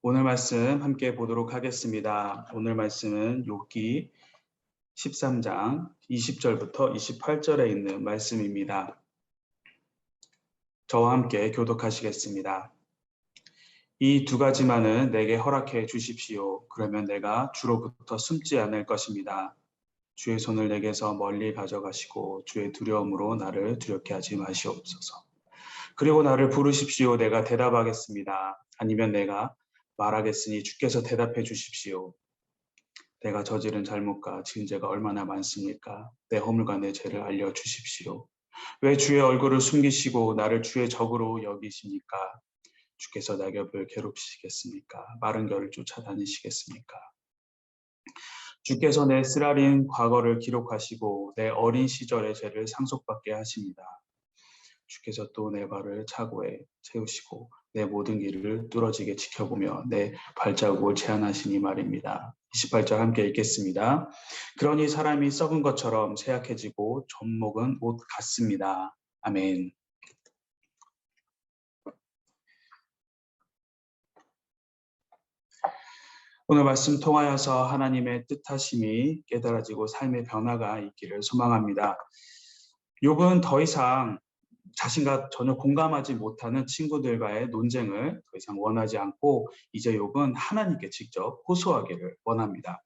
오늘 말씀 함께 보도록 하겠습니다. 오늘 말씀은 욥기 13장 20절부터 28절에 있는 말씀입니다. 저와 함께 교독하시겠습니다. 이 두 가지만은 내게 허락해 주십시오. 그러면 내가 주로부터 숨지 않을 것입니다. 주의 손을 내게서 멀리 가져가시고 주의 두려움으로 나를 두렵게 하지 마시옵소서. 그리고 나를 부르십시오. 내가 대답하겠습니다. 아니면 내가 말하겠으니 주께서 대답해 주십시오. 내가 저지른 잘못과 지은 죄가 얼마나 많습니까? 내 허물과 내 죄를 알려주십시오. 왜 주의 얼굴을 숨기시고 나를 주의 적으로 여기십니까? 주께서 낙엽을 괴롭히시겠습니까? 마른 겨를 쫓아다니시겠습니까? 주께서 내 쓰라린 과거를 기록하시고 내 어린 시절의 죄를 상속받게 하십니다. 주께서 또 내 발을 차고에 세우시고 내 모든 길을 뚫어지게 지켜보며 내 발자국을 제한하시니 말입니다. 28절 함께 읽겠습니다. 그러니 사람이 썩은 것처럼 쇠약해지고 젖먹은 옷 같습니다. 아멘. 오늘 말씀 통하여서 하나님의 뜻하심이 깨달아지고 삶의 변화가 있기를 소망합니다. 욥은 더 이상 자신과 전혀 공감하지 못하는 친구들과의 논쟁을 더 이상 원하지 않고 이제 욥은 하나님께 직접 호소하기를 원합니다.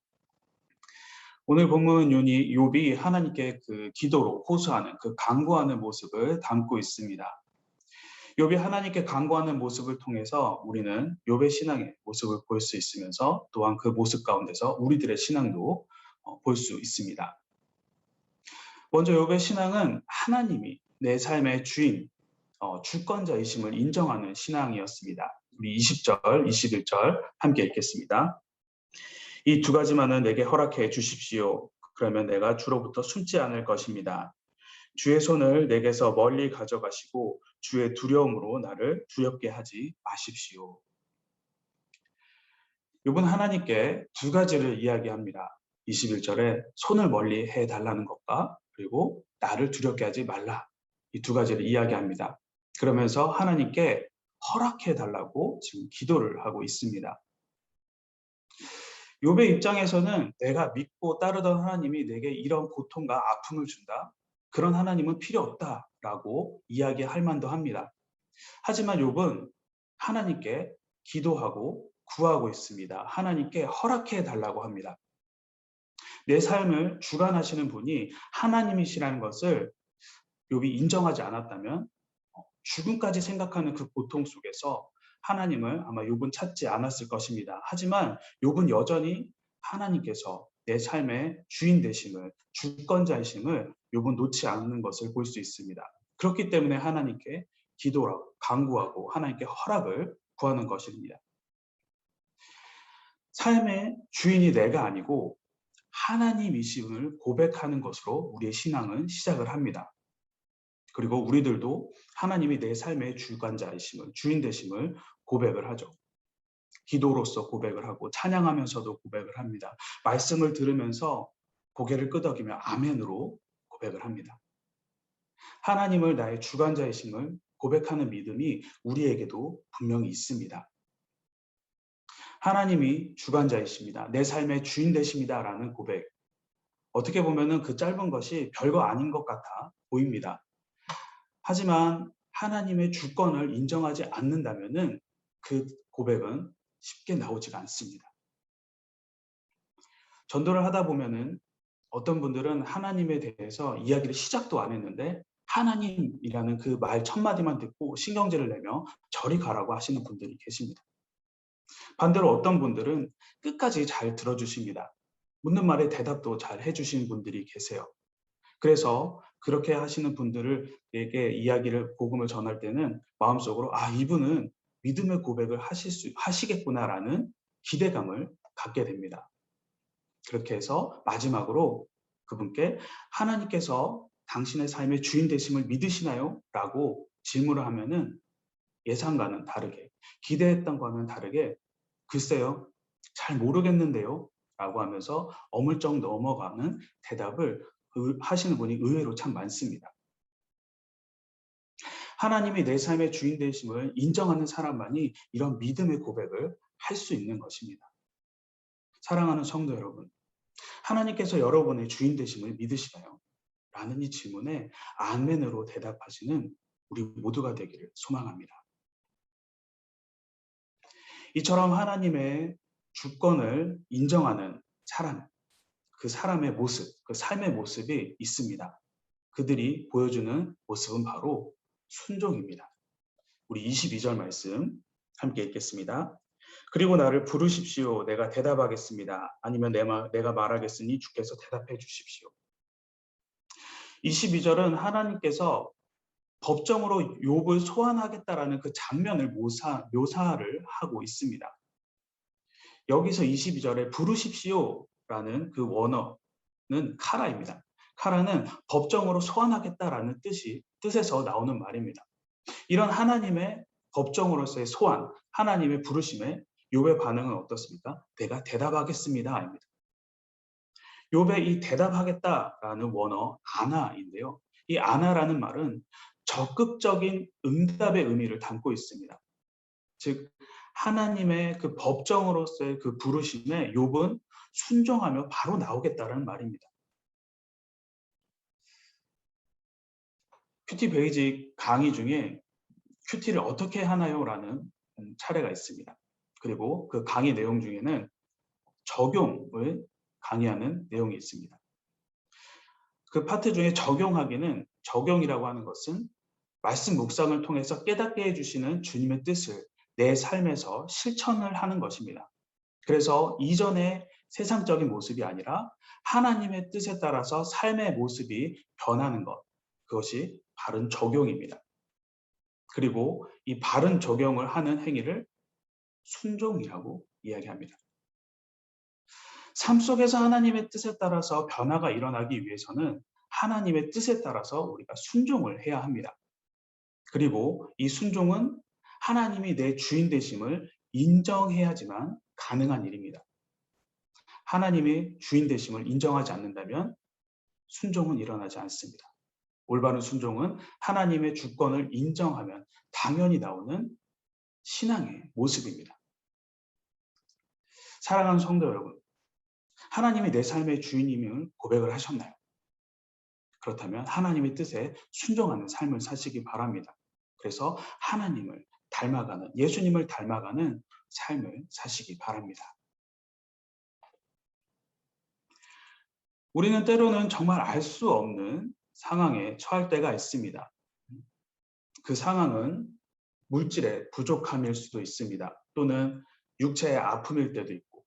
오늘 본문 욥이 하나님께 그 기도로 호소하는 그 간구하는 모습을 담고 있습니다. 욥이 하나님께 간구하는 모습을 통해서 우리는 욥의 신앙의 모습을 볼 수 있으면서 또한 그 모습 가운데서 우리들의 신앙도 볼 수 있습니다. 먼저 욥의 신앙은 하나님이 내 삶의 주인, 주권자이심을 인정하는 신앙이었습니다. 우리 20절, 21절 함께 읽겠습니다. 이 두 가지만은 내게 허락해 주십시오. 그러면 내가 주로부터 숨지 않을 것입니다. 주의 손을 내게서 멀리 가져가시고 주의 두려움으로 나를 두렵게 하지 마십시오. 욥은 하나님께 두 가지를 이야기합니다. 21절에 손을 멀리 해달라는 것과 그리고 나를 두렵게 하지 말라. 이 두 가지를 이야기합니다. 그러면서 하나님께 허락해달라고 지금 기도를 하고 있습니다. 욥의 입장에서는 내가 믿고 따르던 하나님이 내게 이런 고통과 아픔을 준다. 그런 하나님은 필요 없다라고 이야기할 만도 합니다. 하지만 욥은 하나님께 기도하고 구하고 있습니다. 하나님께 허락해 달라고 합니다. 내 삶을 주관하시는 분이 하나님이시라는 것을 욥이 인정하지 않았다면 죽음까지 생각하는 그 고통 속에서 하나님을 아마 욥은 찾지 않았을 것입니다. 하지만 욥은 여전히 하나님께서 내 삶의 주인 되심을, 주권자이심을 욥은 놓지 않는 것을 볼 수 있습니다. 그렇기 때문에 하나님께 기도하고 간구하고 하나님께 허락을 구하는 것입니다. 삶의 주인이 내가 아니고 하나님이심을 고백하는 것으로 우리의 신앙은 시작을 합니다. 그리고 우리들도 하나님이 내 삶의 주관자이심을, 주인 되심을 고백을 하죠. 기도로서 고백을 하고 찬양하면서도 고백을 합니다. 말씀을 들으면서 고개를 끄덕이며 아멘으로 고백을 합니다. 하나님을 나의 주관자이심을 고백하는 믿음이 우리에게도 분명히 있습니다. 하나님이 주관자이십니다. 내 삶의 주인 되십니다라는 고백. 어떻게 보면은 그 짧은 것이 별거 아닌 것 같아 보입니다. 하지만 하나님의 주권을 인정하지 않는다면은 그 고백은 쉽게 나오지가 않습니다. 전도를 하다 보면은 어떤 분들은 하나님에 대해서 이야기를 시작도 안 했는데 하나님이라는 그 말 첫 마디만 듣고 신경질을 내며 저리 가라고 하시는 분들이 계십니다. 반대로 어떤 분들은 끝까지 잘 들어주십니다. 묻는 말에 대답도 잘 해주시는 분들이 계세요. 그래서 그렇게 하시는 분들에게 이야기를 복음을 전할 때는 마음속으로 이분은 믿음의 고백을 하시겠구나라는 기대감을 갖게 됩니다. 그렇게 해서 마지막으로 그분께 하나님께서 당신의 삶의 주인 되심을 믿으시나요? 라고 질문을 하면은 예상과는 다르게 기대했던 거와는 다르게 글쎄요 잘 모르겠는데요 라고 하면서 어물쩍 넘어가는 대답을 하시는 분이 의외로 참 많습니다. 하나님이 내 삶의 주인 되심을 인정하는 사람만이 이런 믿음의 고백을 할 수 있는 것입니다. 사랑하는 성도 여러분, 하나님께서 여러분의 주인 되심을 믿으시나요? 라는 이 질문에 아멘으로 대답하시는 우리 모두가 되기를 소망합니다. 이처럼 하나님의 주권을 인정하는 사람, 그 사람의 모습, 그 삶의 모습이 있습니다. 그들이 보여주는 모습은 바로 순종입니다. 우리 22절 말씀 함께 읽겠습니다. 그리고 나를 부르십시오. 내가 대답하겠습니다. 아니면 내가 말하겠으니 주께서 대답해 주십시오. 22절은 하나님께서 법정으로 욥을 소환하겠다라는 그 장면을 묘사를 하고 있습니다. 여기서 22절에 부르십시오라는 그 원어는 카라입니다. 카라는 법정으로 소환하겠다라는 뜻에서 나오는 말입니다. 이런 하나님의 법정으로서의 소환, 하나님의 부르심에 욥의 반응은 어떻습니까? 내가 대답하겠습니다. 입니다. 욥의 이 대답하겠다라는 원어 아나인데요. 이 아나라는 말은 적극적인 응답의 의미를 담고 있습니다. 즉 하나님의 그 법정으로서의 그 부르심에 욥은 순종하며 바로 나오겠다라는 말입니다. 큐티 베이직 강의 중에 큐티를 어떻게 하나요? 라는 차례가 있습니다. 그리고 그 강의 내용 중에는 적용을 강의하는 내용이 있습니다. 그 파트 중에 적용이라고 하는 것은 말씀 묵상을 통해서 깨닫게 해주시는 주님의 뜻을 내 삶에서 실천을 하는 것입니다. 그래서 이전의 세상적인 모습이 아니라 하나님의 뜻에 따라서 삶의 모습이 변하는 것, 그것이 바른 적용입니다. 그리고 이 바른 적용을 하는 행위를 순종이라고 이야기합니다. 삶 속에서 하나님의 뜻에 따라서 변화가 일어나기 위해서는 하나님의 뜻에 따라서 우리가 순종을 해야 합니다. 그리고 이 순종은 하나님이 내 주인 되심을 인정해야지만 가능한 일입니다. 하나님의 주인 되심을 인정하지 않는다면 순종은 일어나지 않습니다. 올바른 순종은 하나님의 주권을 인정하면 당연히 나오는 신앙의 모습입니다. 사랑하는 성도 여러분, 하나님이 내 삶의 주인임을 고백을 하셨나요? 그렇다면 하나님의 뜻에 순종하는 삶을 사시기 바랍니다. 그래서 하나님을 닮아가는, 예수님을 닮아가는 삶을 사시기 바랍니다. 우리는 때로는 정말 알 수 없는 상황에 처할 때가 있습니다. 그 상황은 물질의 부족함일 수도 있습니다. 또는 육체의 아픔일 때도 있고,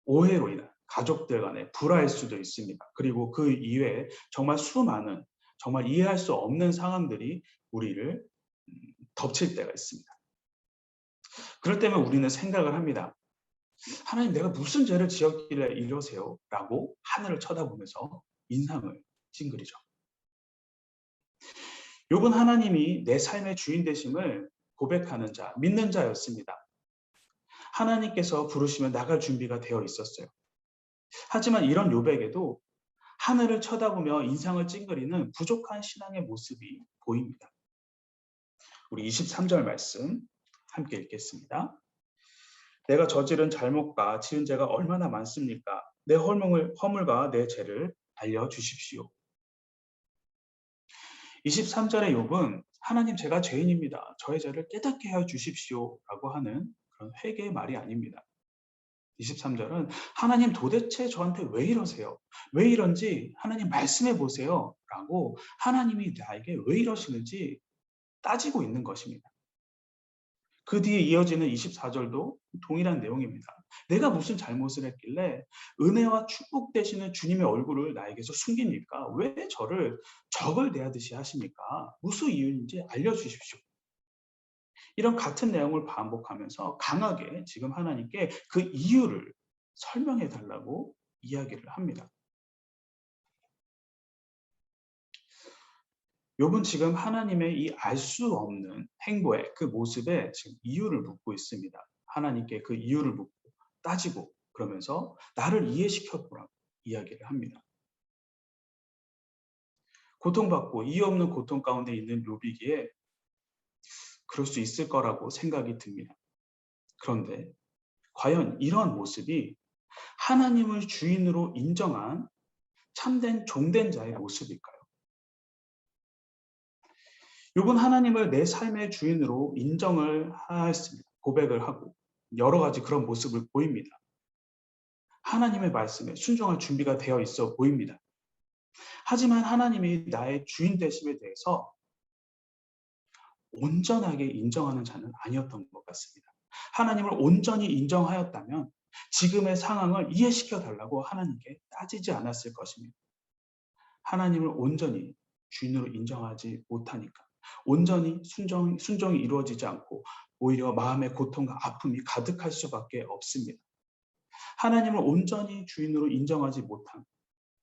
오해로 인한 가족들 간의 불화일 수도 있습니다. 그리고 그 이외에 정말 수많은, 정말 이해할 수 없는 상황들이 우리를 덮칠 때가 있습니다. 그럴 때면 우리는 생각을 합니다. 하나님, 내가 무슨 죄를 지었길래 이러세요? 라고 하늘을 쳐다보면서 인상을 찡그리죠. 욥은 하나님이 내 삶의 주인 되심을 고백하는 자, 믿는 자였습니다. 하나님께서 부르시면 나갈 준비가 되어 있었어요. 하지만 이런 욥에게도 하늘을 쳐다보며 인상을 찡그리는 부족한 신앙의 모습이 보입니다. 우리 23절 말씀 함께 읽겠습니다. 내가 저지른 잘못과 지은 죄가 얼마나 많습니까? 내 허물과 내 죄를 알려주십시오. 23절의 욥은 하나님, 제가 죄인입니다. 저의 죄를 깨닫게 해주십시오 라고 하는 그런 회개의 말이 아닙니다. 23절은 하나님, 도대체 저한테 왜 이러세요? 왜 이런지 하나님 말씀해 보세요 라고 하나님이 나에게 왜 이러시는지 따지고 있는 것입니다. 그 뒤에 이어지는 24절도 동일한 내용입니다. 내가 무슨 잘못을 했길래 은혜와 축복 되시는 주님의 얼굴을 나에게서 숨깁니까? 왜 저를 적을 대하듯이 하십니까? 무슨 이유인지 알려주십시오. 이런 같은 내용을 반복하면서 강하게 지금 하나님께 그 이유를 설명해 달라고 이야기를 합니다. 욥은 지금 하나님의 이 알 수 없는 행보의 그 모습에 지금 이유를 묻고 있습니다. 하나님께 그 이유를 묻고 따지고 그러면서 나를 이해시켜 보라고 이야기를 합니다. 고통받고 이유 없는 고통 가운데 있는 욥이기에 그럴 수 있을 거라고 생각이 듭니다. 그런데 과연 이러한 모습이 하나님을 주인으로 인정한 참된 종된 자의 모습일까요? 욥은 하나님을 내 삶의 주인으로 인정을 하였습니다. 고백을 하고 여러 가지 그런 모습을 보입니다. 하나님의 말씀에 순종할 준비가 되어 있어 보입니다. 하지만 하나님이 나의 주인 되심에 대해서 온전하게 인정하는 자는 아니었던 것 같습니다. 하나님을 온전히 인정하였다면 지금의 상황을 이해시켜 달라고 하나님께 따지지 않았을 것입니다. 하나님을 온전히 주인으로 인정하지 못하니까 온전히 순종이 이루어지지 않고 오히려 마음의 고통과 아픔이 가득할 수밖에 없습니다. 하나님을 온전히 주인으로 인정하지 못한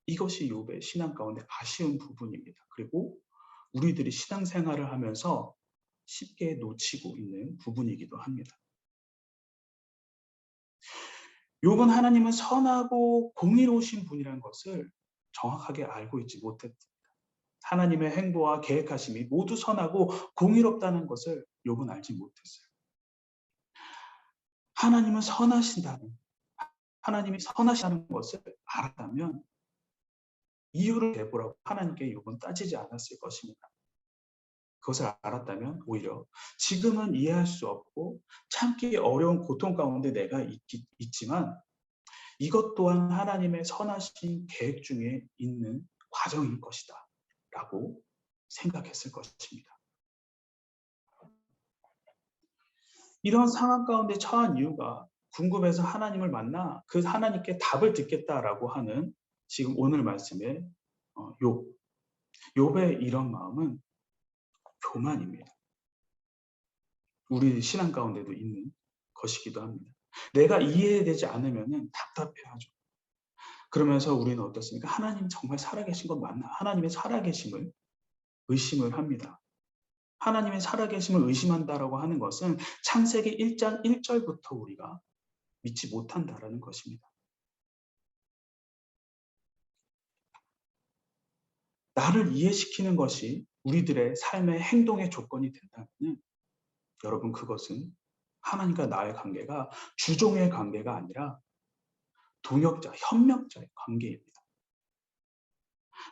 이것이 욥의 신앙 가운데 아쉬운 부분입니다. 그리고 우리들이 신앙생활을 하면서 쉽게 놓치고 있는 부분이기도 합니다. 욥은 하나님은 선하고 공의로우신 분이라는 것을 정확하게 알고 있지 못했습니다. 하나님의 행보와 계획하심이 모두 선하고 공의롭다는 것을 욥은 알지 못했어요. 하나님은 선하신다는, 하나님이 선하시다는 것을 알았다면 이유를 대보라고 하나님께 욥은 따지지 않았을 것입니다. 그것을 알았다면 오히려 지금은 이해할 수 없고 참기 어려운 고통 가운데 내가 있지만 이것 또한 하나님의 선하신 계획 중에 있는 과정일 것이다 라고 생각했을 것입니다. 이런 상황 가운데 처한 이유가 궁금해서 하나님을 만나 그 하나님께 답을 듣겠다라고 하는 지금 오늘 말씀의 욥의 이런 마음은 교만입니다. 우리 신앙 가운데도 있는 것이기도 합니다. 내가 이해되지 않으면 답답해하죠. 그러면서 우리는 어떻습니까? 하나님 정말 살아계신 건 맞나? 하나님의 살아계심을 의심을 합니다. 하나님의 살아계심을 의심한다라고 하는 것은 창세기 1장 1절부터 우리가 믿지 못한다라는 것입니다. 나를 이해시키는 것이 우리들의 삶의 행동의 조건이 된다면 여러분 그것은 하나님과 나의 관계가 주종의 관계가 아니라 동역자, 협력자의 관계입니다.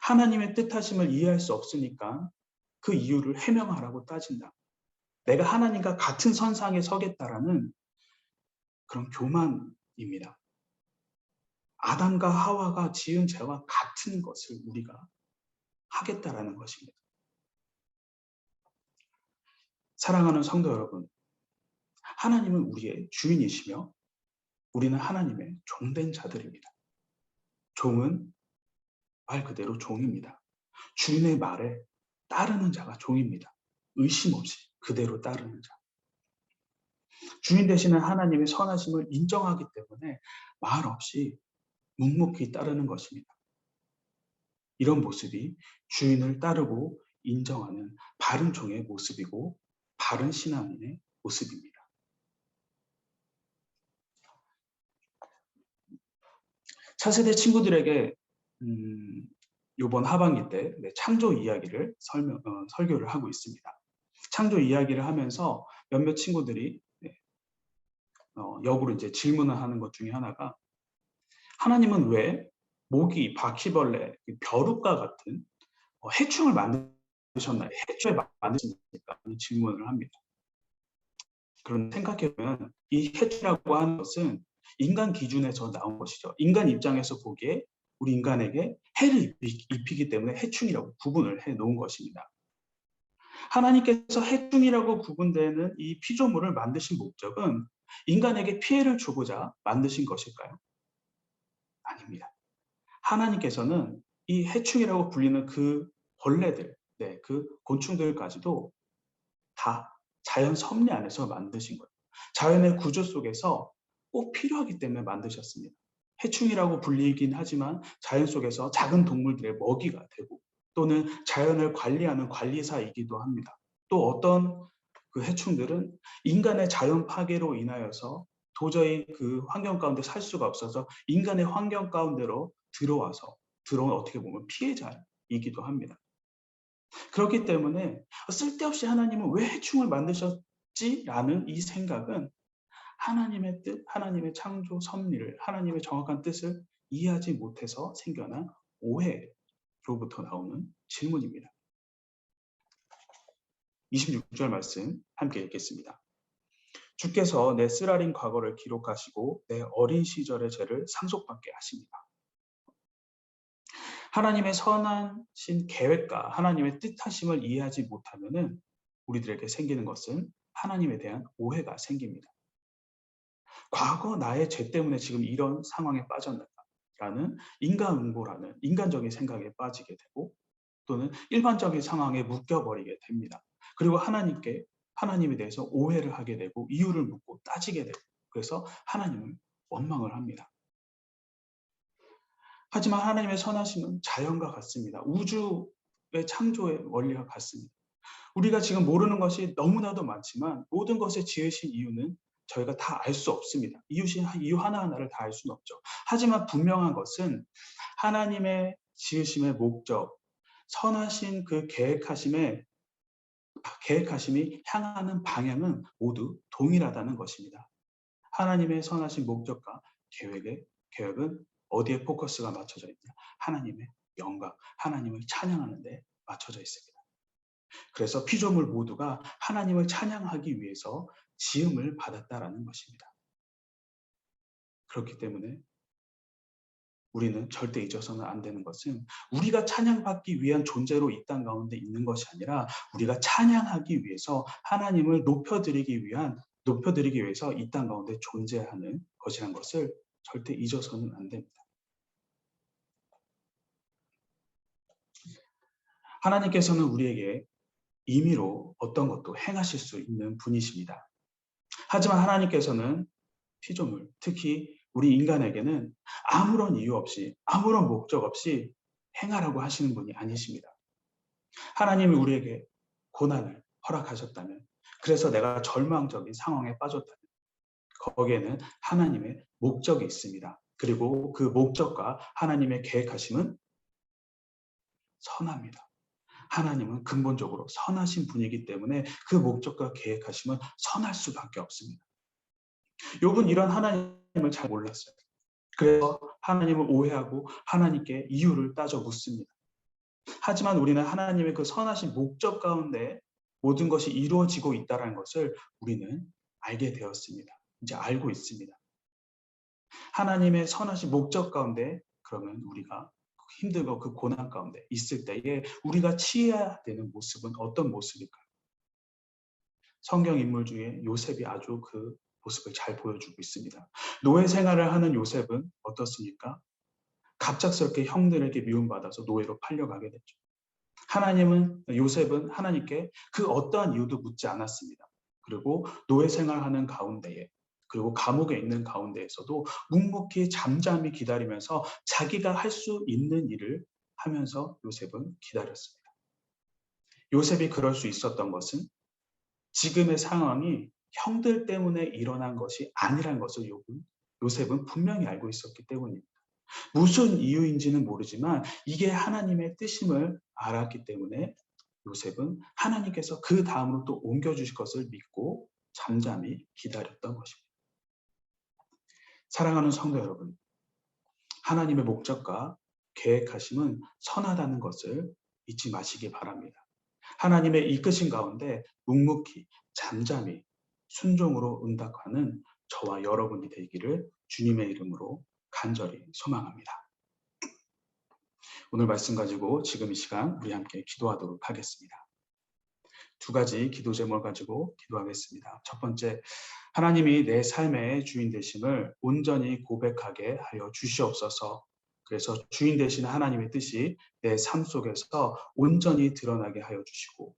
하나님의 뜻하심을 이해할 수 없으니까 그 이유를 해명하라고 따진다. 내가 하나님과 같은 선상에 서겠다라는 그런 교만입니다. 아담과 하와가 지은 죄와 같은 것을 우리가 하겠다라는 것입니다. 사랑하는 성도 여러분, 하나님은 우리의 주인이시며 우리는 하나님의 종된 자들입니다. 종은 말 그대로 종입니다. 주인의 말에 따르는 자가 종입니다. 의심 없이 그대로 따르는 자. 주인 되시는 하나님의 선하심을 인정하기 때문에 말 없이 묵묵히 따르는 것입니다. 이런 모습이 주인을 따르고 인정하는 바른 종의 모습이고 바른 신앙인의 모습입니다. 차세대 친구들에게 이번 하반기 때 창조 이야기를 설교를 하고 있습니다. 창조 이야기를 하면서 몇몇 친구들이 역으로 이제 질문을 하는 것 중에 하나가 하나님은 왜 모기, 바퀴벌레, 벼룩과 같은 해충을 만드셨나요? 해충을 만드십니까? 질문을 합니다. 그런데 생각해보면 이 해충이라고 하는 것은 인간 기준에서 나온 것이죠. 인간 입장에서 보기에 우리 인간에게 해를 입히기 때문에 해충이라고 구분을 해놓은 것입니다. 하나님께서 해충이라고 구분되는 이 피조물을 만드신 목적은 인간에게 피해를 주고자 만드신 것일까요? 아닙니다. 하나님께서는 이 해충이라고 불리는 그 벌레들, 그 곤충들까지도 다 자연 섭리 안에서 만드신 거예요. 자연의 구조 속에서 꼭 필요하기 때문에 만드셨습니다. 해충이라고 불리긴 하지만 자연 속에서 작은 동물들의 먹이가 되고 또는 자연을 관리하는 관리사이기도 합니다. 또 어떤 그 해충들은 인간의 자연 파괴로 인하여서 도저히 그 환경 가운데 살 수가 없어서 인간의 환경 가운데로 들어온 어떻게 보면 피해자이기도 합니다. 그렇기 때문에 쓸데없이 하나님은 왜 해충을 만드셨지라는 이 생각은 하나님의 뜻, 하나님의 창조 섭리를, 하나님의 정확한 뜻을 이해하지 못해서 생겨난 오해로부터 나오는 질문입니다. 26절 말씀 함께 읽겠습니다. 주께서 내 쓰라린 과거를 기록하시고 내 어린 시절의 죄를 상속받게 하십니다. 하나님의 선하신 계획과 하나님의 뜻하심을 이해하지 못하면은 우리들에게 생기는 것은 하나님에 대한 오해가 생깁니다. 과거 나의 죄 때문에 지금 이런 상황에 빠졌나라는 인간응보라는 인간적인 생각에 빠지게 되고 또는 일반적인 상황에 묶여버리게 됩니다. 그리고 하나님에 대해서 오해를 하게 되고 이유를 묻고 따지게 되고 그래서 하나님을 원망을 합니다. 하지만 하나님의 선하심은 자연과 같습니다. 우주의 창조의 원리와 같습니다. 우리가 지금 모르는 것이 너무나도 많지만 모든 것을 지으신 이유는 저희가 다 알 수 없습니다. 이유 하나하나를 다 알 수는 없죠. 하지만 분명한 것은 하나님의 지으심의 목적, 선하신 그 계획하심이 향하는 방향은 모두 동일하다는 것입니다. 하나님의 선하신 목적과 계획은 어디에 포커스가 맞춰져 있냐? 하나님의 영광, 하나님을 찬양하는 데 맞춰져 있습니다. 그래서 피조물 모두가 하나님을 찬양하기 위해서 지음을 받았다라는 것입니다. 그렇기 때문에 우리는 절대 잊어서는 안 되는 것은 우리가 찬양받기 위한 존재로 이 땅 가운데 있는 것이 아니라 우리가 찬양하기 위해서 하나님을 높여드리기 위해서 이 땅 가운데 존재하는 것이란 것을 절대 잊어서는 안 됩니다. 하나님께서는 우리에게 임의로 어떤 것도 행하실 수 있는 분이십니다. 하지만 하나님께서는 피조물, 특히 우리 인간에게는 아무런 이유 없이 아무런 목적 없이 행하라고 하시는 분이 아니십니다. 하나님이 우리에게 고난을 허락하셨다면 그래서 내가 절망적인 상황에 빠졌다면 거기에는 하나님의 목적이 있습니다. 그리고 그 목적과 하나님의 계획하심은 선합니다. 하나님은 근본적으로 선하신 분이기 때문에 그 목적과 계획하심은 선할 수밖에 없습니다. 욥은 이런 하나님을 잘 몰랐어요. 그래서 하나님을 오해하고 하나님께 이유를 따져 묻습니다. 하지만 우리는 하나님의 그 선하신 목적 가운데 모든 것이 이루어지고 있다는 것을 우리는 알게 되었습니다. 이제 알고 있습니다. 하나님의 선하신 목적 가운데 그러면 우리가 힘들고 그 고난 가운데 있을 때에 우리가 취해야 되는 모습은 어떤 모습일까요? 성경 인물 중에 요셉이 아주 그 모습을 잘 보여주고 있습니다. 노예 생활을 하는 요셉은 어떻습니까? 갑작스럽게 형들에게 미움받아서 노예로 팔려가게 됐죠. 요셉은 하나님께 그 어떠한 이유도 묻지 않았습니다. 그리고 노예 생활하는 가운데에 그리고 감옥에 있는 가운데에서도 묵묵히 잠잠히 기다리면서 자기가 할 수 있는 일을 하면서 요셉은 기다렸습니다. 요셉이 그럴 수 있었던 것은 지금의 상황이 형들 때문에 일어난 것이 아니란 것을 요셉은 분명히 알고 있었기 때문입니다. 무슨 이유인지는 모르지만 이게 하나님의 뜻임을 알았기 때문에 요셉은 하나님께서 그 다음으로 또 옮겨주실 것을 믿고 잠잠히 기다렸던 것입니다. 사랑하는 성도 여러분, 하나님의 목적과 계획하심은 선하다는 것을 잊지 마시기 바랍니다. 하나님의 이끄신 가운데 묵묵히 잠잠히 순종으로 응답하는 저와 여러분이 되기를 주님의 이름으로 간절히 소망합니다. 오늘 말씀 가지고 지금 이 시간 우리 함께 기도하도록 하겠습니다. 두 가지 기도 제목을 가지고 기도하겠습니다. 첫 번째, 하나님이 내 삶의 주인 되심을 온전히 고백하게 하여 주시옵소서. 그래서 주인 되시는 하나님의 뜻이 내 삶 속에서 온전히 드러나게 하여 주시고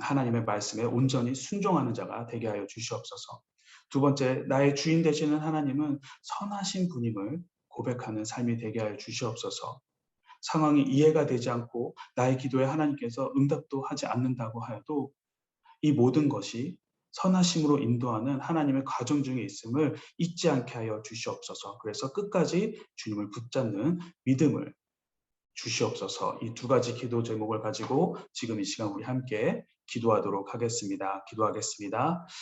하나님의 말씀에 온전히 순종하는 자가 되게 하여 주시옵소서. 두 번째, 나의 주인 되시는 하나님은 선하신 분임을 고백하는 삶이 되게 하여 주시옵소서. 상황이 이해가 되지 않고 나의 기도에 하나님께서 응답도 하지 않는다고 하여도 이 모든 것이 선하심으로 인도하는 하나님의 과정 중에 있음을 잊지 않게 하여 주시옵소서. 그래서 끝까지 주님을 붙잡는 믿음을 주시옵소서. 이 두 가지 기도 제목을 가지고 지금 이 시간 우리 함께 기도하도록 하겠습니다. 기도하겠습니다.